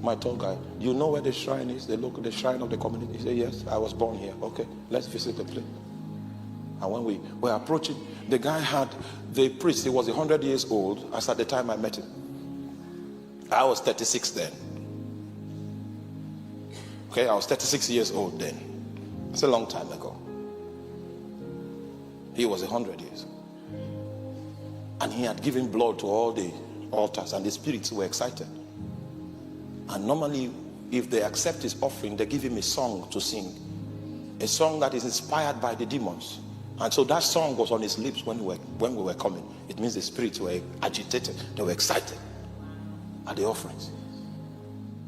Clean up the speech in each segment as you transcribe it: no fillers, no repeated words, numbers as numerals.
my tour guide, you know where the shrine is? They look at the shrine of the community. He said, yes, I was born here. Okay, let's visit the place. And when we were approaching, the guy had the priest. He was 100 years old as at the time I met him. I was 36 then. Okay, I was 36 years old then. That's a long time ago. He was 100 years. And he had given blood to all the altars, and the spirits were excited. And normally, if they accept his offering, they give him a song to sing. A song that is inspired by the demons. And so that song was on his lips when we were coming. It means the spirits were agitated. They were excited at the offerings.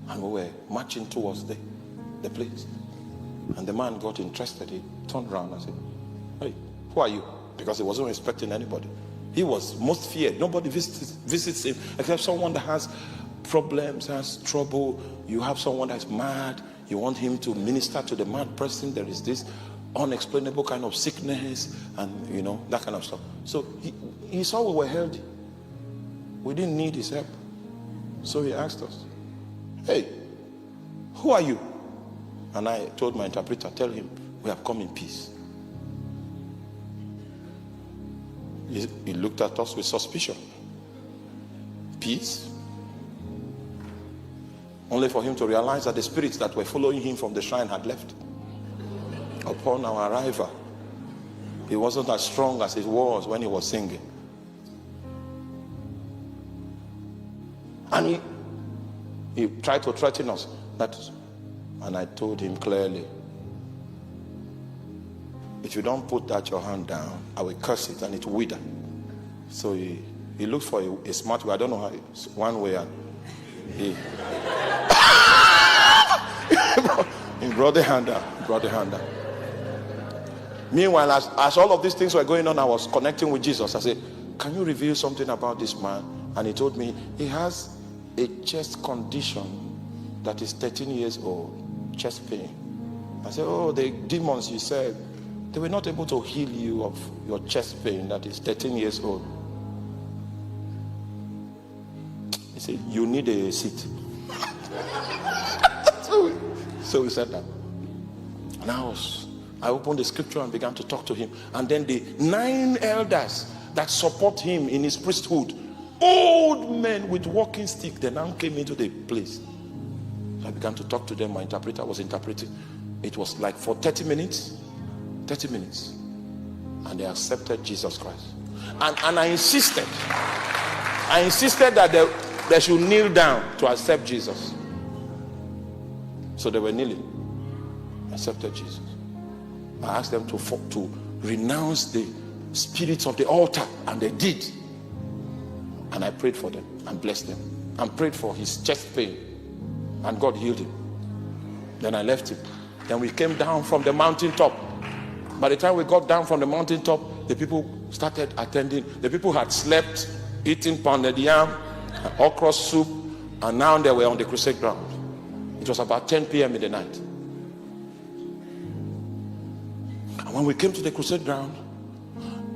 And we were marching towards the place. And the man got interested. He turned around and said, hey, who are you? Because he wasn't expecting anybody. He was most feared. Nobody visits him except someone that has problems, has trouble. You have someone that's mad. You want him to minister to the mad person. There is this unexplainable kind of sickness and, you know, that kind of stuff. So he saw we were healthy. We didn't need his help. So he asked us, hey, who are you? And I told my interpreter, tell him, we have come in peace. He looked at us with suspicion. Peace? Only for him to realize that the spirits that were following him from the shrine had left. Upon our arrival, he wasn't as strong as he was when he was singing. And he tried to threaten us. And I told him clearly, if you don't put that your hand down, I will curse it and it will wither. So he looked for a smart way. I don't know how. It's one way, and he brought the hand down. Meanwhile, as all of these things were going on, I was connecting with Jesus. I said, can you reveal something about this man? And he told me he has a chest condition that is 13 years old, chest pain. I said, oh, the demons you said, they were not able to heal you of your chest pain that is 13 years old. He said, you need a seat. So we said that. And I opened the scripture and began to talk to him. And then the 9 elders that support him in his priesthood, old men with walking stick, they now came into the place. So I began to talk to them. My interpreter was interpreting. It was like for 30 minutes. And they accepted Jesus Christ. And I insisted that they should kneel down to accept Jesus. So they were kneeling, accepted Jesus. I asked them to renounce the spirits of the altar, and they did. And I prayed for them and blessed them and prayed for his chest pain, and God healed him. Then I left him. Then we came down from the mountaintop. By the time we got down from the mountaintop, the people started attending. The people had slept, eating pounded yam, okra soup, and now they were on the crusade ground. It was about 10 p.m. in the night. And when we came to the crusade ground,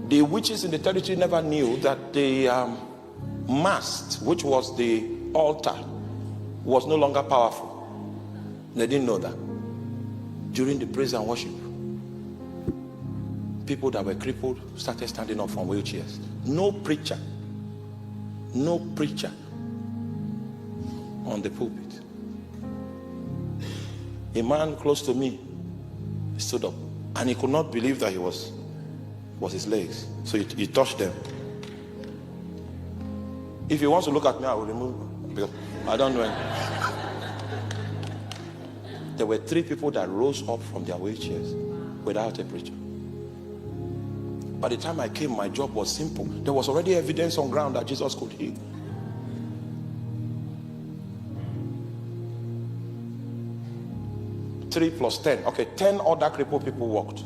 the witches in the territory never knew that the mast, which was the altar, was no longer powerful. They didn't know that. During the praise and worship, people that were crippled started standing up from wheelchairs. No preacher on the pulpit. A man close to me stood up, and he could not believe that it was his legs. So he touched them. If he wants to look at me, I will remove them, because I don't know anything. There were 3 people that rose up from their wheelchairs without a preacher. By the time I came, my job was simple. There was already evidence on ground that Jesus could heal. Three plus 10. Okay, 10 other crippled people walked.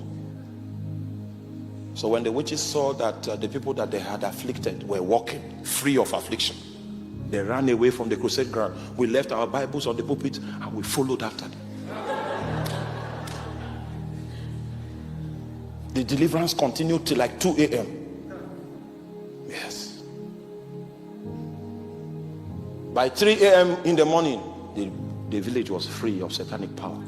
So when the witches saw that the people that they had afflicted were walking free of affliction, they ran away from the crusade ground. We left our Bibles on the pulpit and we followed after them. The deliverance continued till like 2 a.m. Yes. By 3 a.m. in the morning, the the village was free of satanic power.